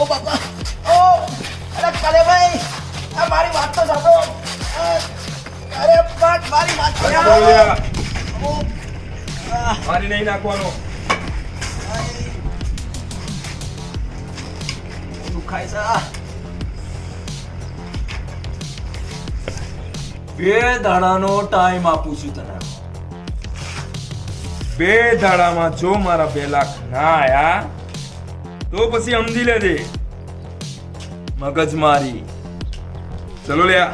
બાપા ઓ અરે કાલે ભાઈ આ મારી વાત તો સાંભળો અરે મારી વાત તો સાંભળો મારી નહીં નાખવાનો દુખાય છે બે દાડાનો ટાઈમ આપું છું તને 2 દાડામાં જો મારા 2 લાખ ના આયા તો પછી સમજી લેજે મગજ મારી ચલો લ્યા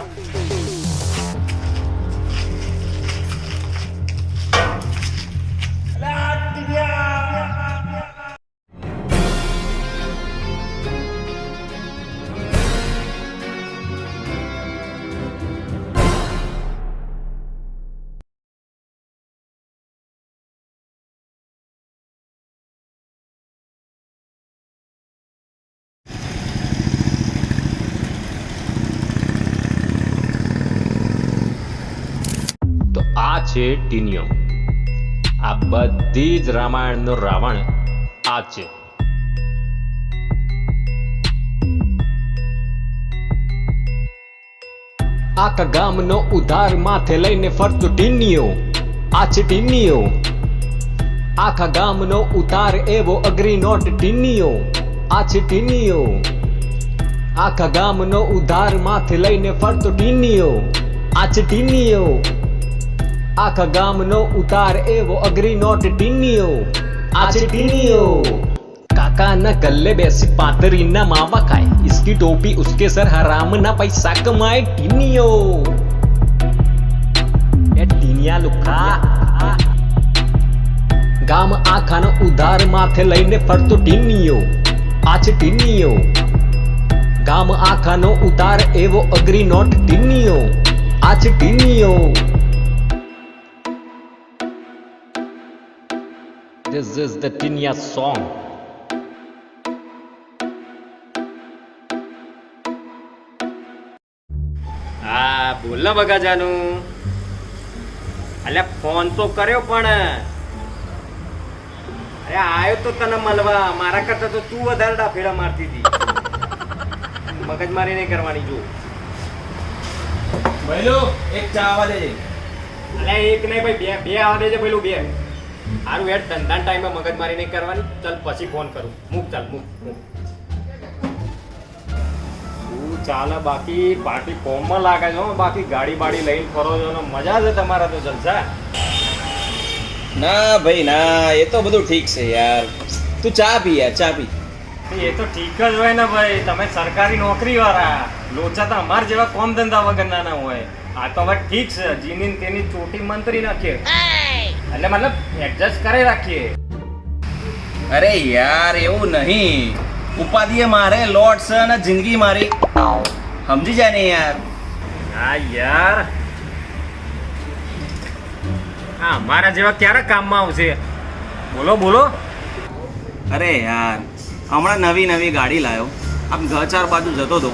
આ છે ટીનિયો. આ બધી જ રામાયણનો રાવણ આ છે. આખા ગામનો ઉધાર માથે લઈને ફરતો ટીનિયો આ છે ટીનિયો. આખા ગામનો ઉધાર એવો અગ્રી નોટ ટીનિયો આ છે ટીનિયો. આખા ગામનો ઉધાર માથે લઈને ફરતો ટીનિયો આ છે ટીનિયો. આખા ગામનો ઉતાર એવો અગ્રી નોટ ટીનિયો આ છે ટીનિયો. કાકાના ગલ્લે બેસી પાતરીના માવા ખાય, इसकी टोपी उसके सर हरामના પૈસા કમાય ટીનિયો. એ ટીનિયા લુખા ગામ આખાનો ઉધાર માથે લઈને ફરતો ટીનિયો આ છે ટીનિયો. ગામ આખાનો ઉતાર એવો અગ્રી નોટ ટીનિયો આ છે ટીનિયો. This is the Tinya song. હા બોલ ને બગાજાનું. અલ્યા ફોન તો કર્યો પણ અરે આયો તો તને મળવા. મારા કરતા તો તું વધારે ડાફેડા મારતી હતી. મગજમારી નહીં કરવાની જો. ભાઈલો એક ચા આવવા દેજે. અલ્યા એક નહીં ભાઈ, બે આવવા દેજે પેલું 2. હારું યાર ધંધા ટાઈમે મગજમારી નહીં કરવાની. ચાલ પછી ફોન કરું. મૂક ચાલ મૂક. શું ચાલે બાકી? પાર્ટી ફોર્મમાં લાગે છે હો. બાકી ગાડી બાડી લઈને ફરો છો ને મજા છે તમારા તો જલસા. ના ભાઈ ના, એ તો બધું ઠીક છે યાર. તું ચા પી યાર, ચા પી. એ તો ઠીક જ હોય ને ભાઈ. તમે સરકારી નોકરી વાળા, લોચા તો અમાર જેવા કોમ ધંધા વગરના ના હોય. આ તો હવે ઠીક છે, જીની તેની ચોટી મંત્રી નાખીએ એટલે મતલબ એડજસ્ટ કરી રાખીએ. અરે યાર એવું નહીં, ઉપાધિએ મારે લોટ છે અને જિંદગી મારી, સમજી જાય ને યાર. હા યાર, હા અમારા જેવા ક્યારે કામમાં આવશે? બોલો બોલો. અરે યાર હમણાં નવી ગાડી લાવ્યો. આમ ઘર ચાર બાજુ જતો હતો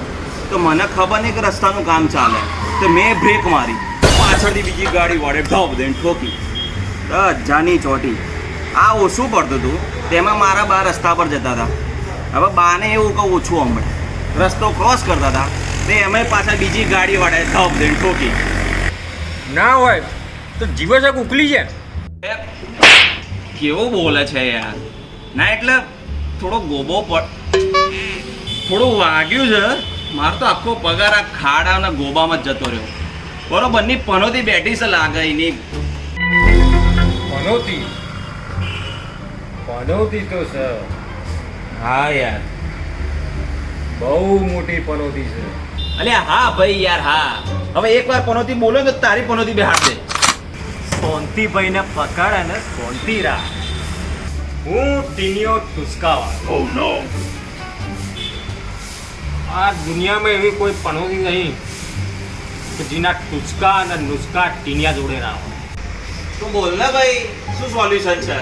તો મને ખબર નહીં કે રસ્તાનું કામ ચાલે, તો મેં બ્રેક મારી, પાછળથી બીજી ગાડી વાળે ઢોપ દઈને ઠોકી. જાની ચોટી. આ ઓછું પડતું હતું, તેમાં મારા બા રસ્તા પર જતા હતા. હવે બાને એવું કહું ઓછું હમણાં રસ્તો ક્રોસ કરતા હતા, તે એમાં પાછળ બીજી ગાડી વાળે ઢોપ દઈને ઠોકી. ના હોય તો જીવો છે ઉકલી છે. કેવું બોલે છે યાર. ના એટલે થોડો ગોબો થોડું વાગ્યું છે. મારો તો આખો પગાર આ ખાડા અને ગોબામાં જ જતો રહ્યો. બરોબર ની પનોતી બેઠી છે લાગે એની. પનોતી તો છે. હા યાર બહુ મોટી પનોતી છે. અલ્યા હા ભાઈ યાર હા. હવે એકવાર પનોતી બોલો તો તારી પનોતી બેહાડ દે. સોનતીભાઈ ને પકડ અને સોનતી રાખ. હું ટીનિયો ટુસકાવા. Oh no. આ દુનિયામાં એવી કોઈ પનોતી નહીં કે જેના ટુચકા અને નુસ્કા ટીનિયા જોડે ના હોય. તો બોલ ને ભાઈ, શું સોલ્યુશન છે?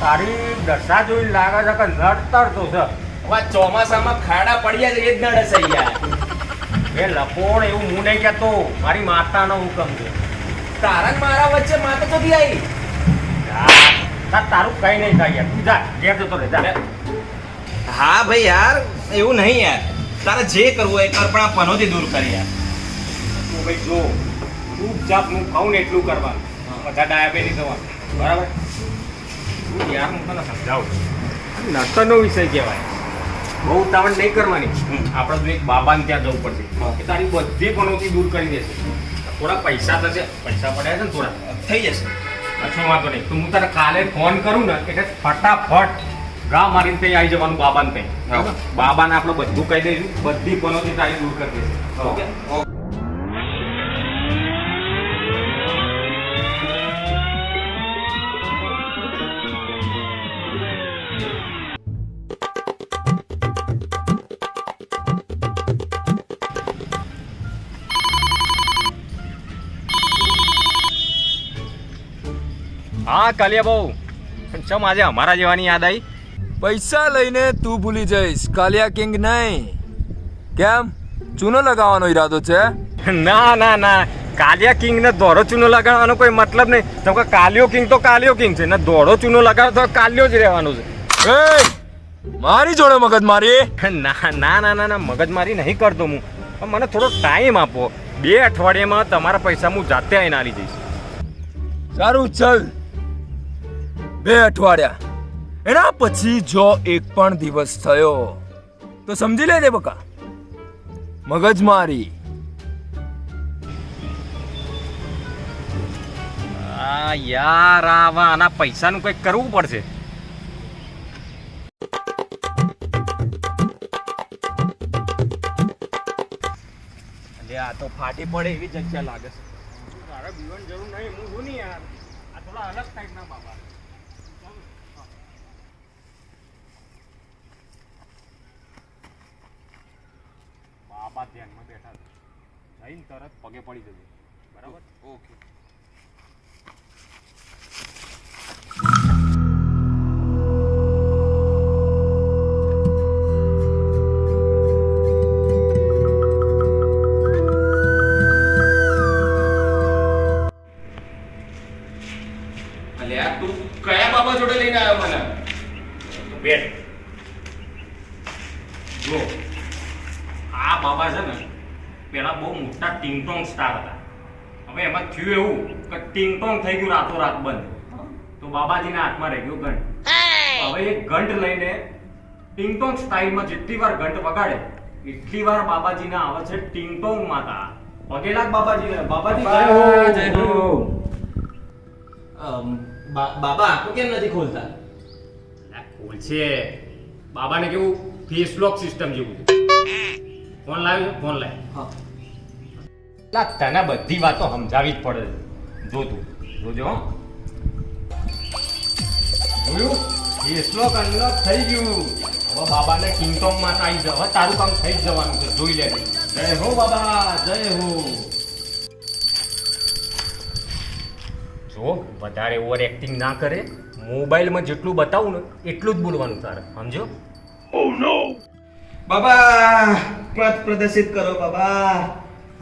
તારી દશા જોઈ લાગે છે કે નડતર તો છે. હવે ચોમાસામાં ખાડા પડ્યા છે એ જ નડે છે યાર. એ લપોણ એવું હું નહીં કહેતો, મારી માતાનો હુકમ છે. તારા ને મારા વચ્ચે માતા તો આવી. તારું કઈ નહીં થાય યાર તું જા ઘેર જતો રહે જા હા ભાઈ યાર એવું નહીં યાર તારે જે કરવું હોય એ કર પણ આ પનોતી દૂર કરી યાર તું ભાઈ જો ચૂપચાપ હું કહું ને એટલું કરવાનું બધા ડાયાબિટીસ થવાનું બરાબર તું યાર હું તને સમજાવું નર્તનનો વિષય કહેવાય બહુ ઉતાવળ નહીં કરવાની આપણે તો એક બાબાને ત્યાં જવું પડશે કે તારી બધી પનોતી દૂર કરી દેશે થોડા પૈસા થશે પૈસા પડ્યા છે ને થોડા થઈ જશે અચ્છા વાંધો નહીં તો હું તને કાલે ફોન કરું ને એટલે ફટાફટ ગા મારીને ત્યાં આવી જવાનું બાબાને ત્યાં બાબાને આપણે બધું કહી દઈશું બધી પનોતી તારી દૂર કરી દેશે ઓકે હા કાલિયા બહુ ચમ આજે અમારા જેવાની યાદ આવી પૈસા લઈને તું ભૂલી જઈશ કાલિયા કિંગ નહીં કેમ ચૂનો લગાવવાનો ઈરાદો છે ના ના ના કાલિયા કિંગ ને દોડો ચૂનો લગાડવાનો કોઈ મતલબ નહીં તમે કે કાલિયો કિંગ તો કાલિયો કિંગ છે ને દોડો ચૂનો લગાડો તો કાલિયો જ રહેવાનો છે મારી જોડે મગજ મારી ના ના ના ના ના મગજમારી નહીં કરતો હું પણ મને થોડો ટાઈમ આપો 2 અઠવાડિયામાં તમારા પૈસા હું જાતે આવીને આવી જઈશ સારું ચલ 2 અઠવાડિયા એના પછી જો એક પણ દિવસ થયો તો સમજી લે દે બકા મગજ મારી યાર આના પૈસાનું કંઈક કરવું પડશે આ તો ફાટી પડે એવી જગ્યા લાગે છે તારે બીવાની જરૂર નહીં હું છું ને યાર આ થોડા અલગ ટાઈપના બાબા બાબા ધ્યાનમાં બેઠા છે જઈને તરત પગે પડી જજો બરાબર ઓકે તું કયા બાબા જોડે લઈને આવ્યો મને બેઠ જો આ બાબા છે ને પેલા બહુ મોટા ટિંગટોંગ સ્ટાર હતા હવે એમાં થયું એવું કે ટિંગટોંગ થઈ ગયું રાતોરાત બંધ તો બાબાજીના હાથમાં રહી ગયો ઘંટ હવે એ ઘંટ લઈને ટિંગટોંગ સ્ટાઇલમાં જેટલી વાર ઘંટ વગાડે એટલી વાર બાબાજીના આવે છે ટિંગટોંગ માતા પગે લાગ બાબાજીને બાબાજી જય હો બાબા આંખો કેમ નથી ખોલતા ખોલ છે બાબાને કેવું ફેસ લોક સિસ્ટમ જેવું ફોન લાવ્યો છે ફોન લાવ લા તને બધી વાતો સમજાવી જ પડે જો તું જોજો હો જોયું ફેસ લોક અનલોક થઈ ગયું હવે બાબાને કિંગટોંગ માં આવી જવા તારું કામ થઈ જ જવાનું છે જોઈ લે જય હો બાબા જય હો જો વધારે ઓવર એક્ટિંગ ના કરે મોબાઈલમાં જેટલું બતાવું ને એટલું જ બોલવાનું તારે સમજો બાબા પથ પ્રદર્શિત કરો બાબા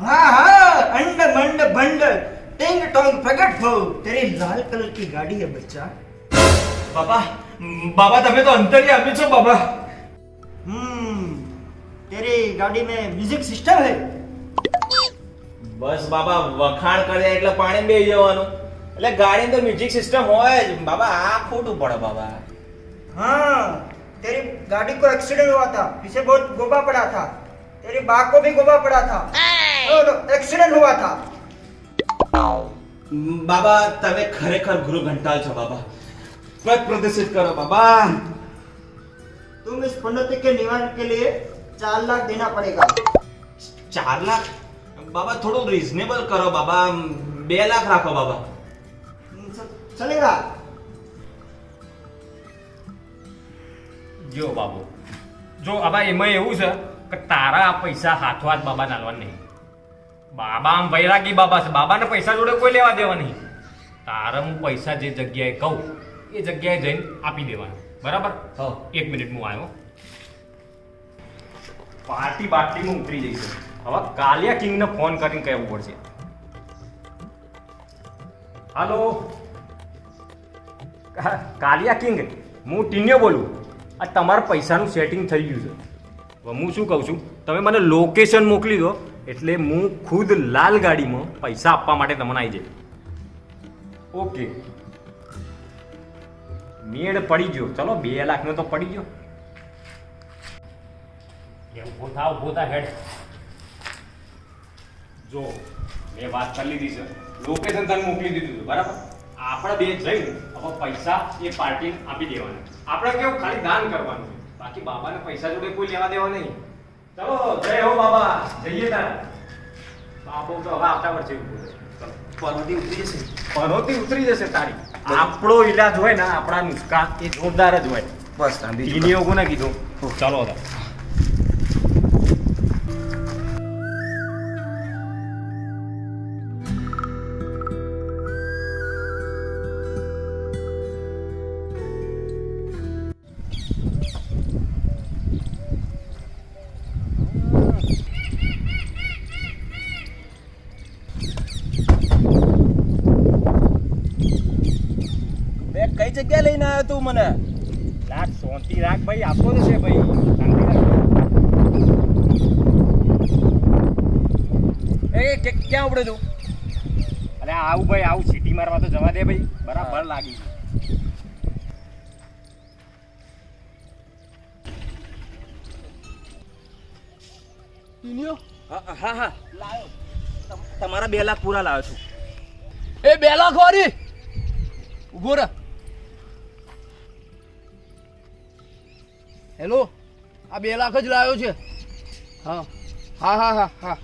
हाँ हाँ अंड मंड भंड टिंग टोंग प्रकट हो तेरी लाल कलर की गाड़ी है बच्चा બાબા બાબા તમે તો અંતર્યામી છો બાબા तेरी गाड़ी में म्यूजिक सिस्टम है બસ બાબા વખાણ કર્યા એટલે પાણી બેહી જવાનું એટલે ગાડીની તો મ્યુઝિક સિસ્ટમ હોય જ બાબા આ ખોટું પડે બાબા हाँ तेरी गाड़ी को एक्सीडेंट हुआ था पीछे बहुत गोबा पड़ा था तेरी बाप को भी गोबा पड़ा था एक्सीडेंट हुआ था બાબા તમે ખરેખર ગુરુ ઘંટાલ છો બાબા પથ પ્રદર્શિત કરો બાબા तुम इस पनौती के निवारण के लिए 4 लाख देना पड़ेगा 4 લાખ બાબા થોડું રીઝનેબલ કરો બાબા 2 લાખ રાખો બાબા चलेगा જો બાબુ જો હવે એમાં એવું છે કે તારા આ પૈસા હાથવાત બાબા નાલવા નહીં બાબા આમ વૈરાગી બાબા છે બાબાને પૈસા જોડે કોઈ લેવા દેવા નહીં તારે હું પૈસા જે જગ્યાએ કહું એ જગ્યાએ જઈને આપી દેવાના બરાબર 1 મિનિટ હું આવ્યો પાર્ટી બાટલીમાં ઉતરી જઈશું હવે કાલિયા કિંગને ફોન કરીને કહેવું પડશે હાલો કાલિયા કિંગ, હું ટીન્યો બોલું. આ તમારા પૈસાનું સેટિંગ થઈ ગયું છે. હવે હું શું કહું છું, તમે મને લોકેશન મોકલી દો એટલે હું ખુદ લાલ ગાડીમાં પૈસા આપવા માટે તમને આવી જાય. ઓકે, મેળ પડી ગયો. ચલો 2 લાખનો તો પડી ગયો. ઉભો થા હેડ. જો મેં વાત કરી લીધી છે, લોકેશન તને મોકલી દીધું છે, બરાબર? આપણે બે જઈને હવે પૈસા એ પાર્ટી આપી દેવાના. આપણે કેવું ખાલી દાન કરવાનું છે, બાકી બાબાને પૈસા જોડે કોઈ લેવા દેવા નહીં. ચલો જય હો બાબા, જઈએ તાર. બાબો તો હવે આવતા વર્ષે પનોતી ઉતરી જશે તારી. આપણો ઈલાજ હોય ને, આપણા નુસ્ખા એ જોરદાર જ હોય. બસ ટીની એવું કોને કીધું? ચાલો હતા. કઈ જગ્યા લઈને આવ્યો તું મને? રાખ, શાંતિ રાખ ભાઈ, આપતો જશે ભાઈ, શાંતિ રાખ. ક્યાં ઉપડે તું? અરે આવું ભાઈ, આવું સિટી મારવા તો જવા દે ભાઈ, બરાબર લાગી ગયું. હા હા લાયો. તમારા 2 લાખ પૂરા લાવ્યો છું. એ 2 લાખ વાળી ઉભો રહે. હેલો, આ 2 લાખ જ લાવ્યો છે. હા હા હા હા હા,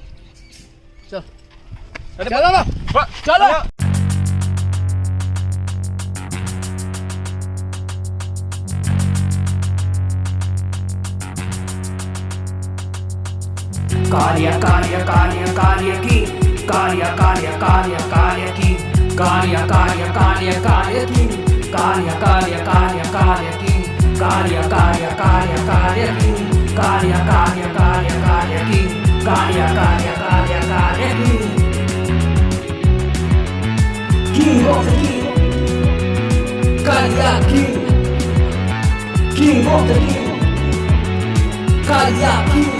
ચલ ચાલો ને, ચાલો. कार्य कार्य कार्य कार्य की कार्य कार्य कार्य कार्य की कार्य कार्य कार्य कार्य की कार्य कार्य कार्य कार्य की कार्य कार्य कार्य कार्य की कार्य कार्य कार्य कार्य की कार्य कार्य कार्य कार्य की King of the King Karya King King of the King Karya King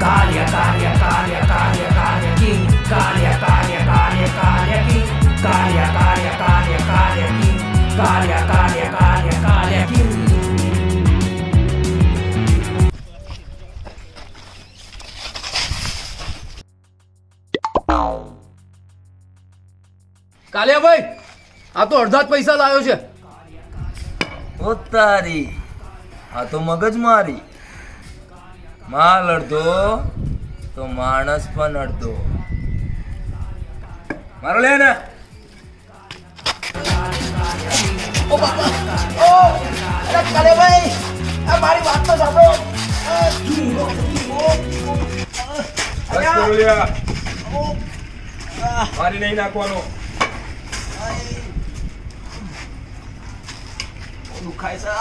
कार्य कार्य कार्य कार्य कार्य की कार्य कार्य कार्य कार्य की कार्य कार्य कार्य कार्य की कार्य कार्य कार्य कार्य की કાલિયાભાઈ, આ તો અડધા જ પૈસા લાવ્યો છે. ઓ તારી, આ તો મગજ મારી. માલ અડધો તો માણસ પણ અડધો. મારો લે ને. ઓ બાપા, ઓ અરે કાલિયાભાઈ, આ મારી વાત તો સાંભળો. બસ કરો લ્યા. મારી નહીં નાખવાનો. દુખાય છે.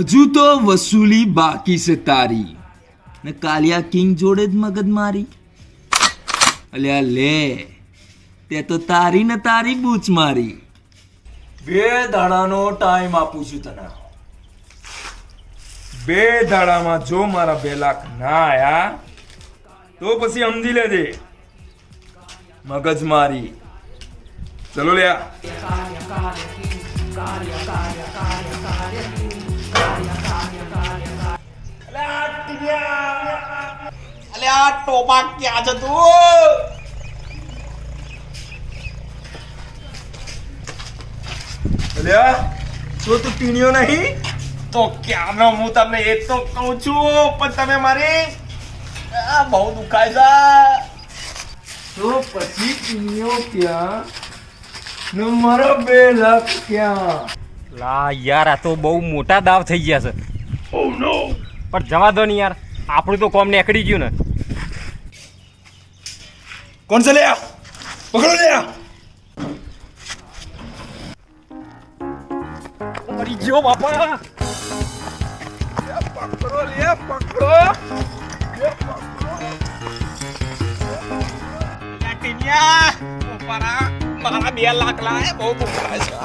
હજુ તો વસૂલી બાકી છે તારી. ને કાલિયા કિંગ જોડે જ મગજ મારી. અલ્યા લે, તે તો તારી ને તારી બૂચ મારી. 2 દાડાનો ટાઈમ આપું છું તને. 2 દાડામાં જો મારા 2 લાખ ના આયા તો પછી સમજી લેજે મગજ મારી. ચલો લ્યા. અલે આ ટોપા ક્યાં છે તું? અલ્યા તો તું પીણ્યો નહીં? તો ક્યાંનો હું તમને એ તો કહું છું, પણ તમે મારી આ બહુ દુખાય છે. તો પછી પીણ્યો ક્યાં ને મારા 2 લાખ ક્યાં? લા યાર, આ તો બહુ મોટા દાવ થઈ ગયા છે. પણ જવા દો ને યાર, આપણું તો કોમ નીકળી ગયું ને. કોણ છે લ્યા? પકડો લ્યા. મરી ગયો બાપા. પકડો લ્યા, પકડો. ટીનિયા, ઉપારા. મારા 2 લાખ લાય બહુ ભૂખ છે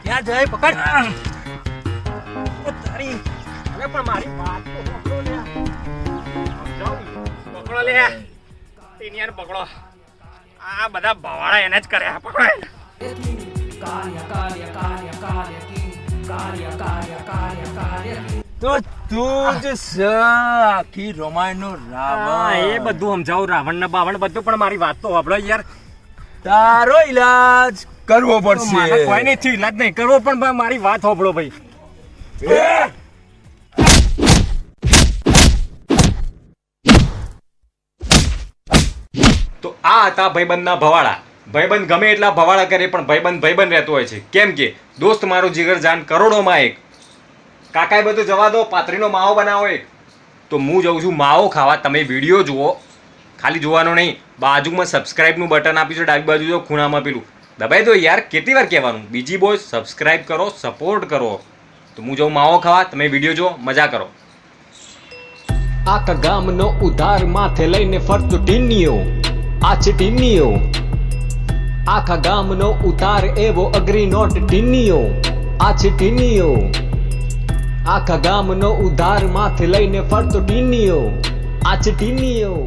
ક્યાં જાય પકડ તારી અરે પણ મારી વાત તો પકડો લે પકડો લે તેની યાર પકડો આ બધા ભવાડા એને જ કર્યા પકડો તો તું જ છે આખી રામાયણનો રાવણ. એ બધું સમજાવું રાવણ ને બાવણ બધું પણ મારી વાત તો સાંભળો યાર તારો ઈલાજ કરવો મારે કોઈ પડશે. નહીં થયું ઈલાજ નહીં કરવો પણ ભાઈ મારી વાત સાંભળો ભાઈ તો આ હતા ભાઈબંધના ભવાડા. ભાઈબંધ ગમે એટલા ભવાડા કરે પણ ભાઈબંધ રહેતો હોય છે. કેમ કે દોસ્ત મારો જીગર જાન કરોડોમાં એક. કાકાએ બધું જવા દો, પાતરીનો માવો બનાવો એક. તો હું જઉં છું માવો ખાવા. તમે વિડીયો જુઓ, ખાલી જોવાનો નહીં, બાજુમાં સબસ્ક્રાઇબનું બટન આપ્યું છે ડાબી બાજુ જો ખૂણામાં પેલું દબાઈ દો યાર. કેટલી વાર કહેવાનું? બીજી બોય સબસ્ક્રાઇબ કરો, સપોર્ટ કરો. તો હું જાઉં માવો ખાવા, તમે વિડીયો જુઓ, મજા કરો. આખા ગામનો ઉધાર માથે લઈને ફરતો ટીનિયો. આ છે ટીનિયો. આખા ગામનો ઉધાર એવો અગ્રી નોટ ટીનિયો. આ છે ટીનિયો. આખા ગામનો ઉધાર માથે લઈને ફરતો ટીનિયો. આ છે ટીનિયો.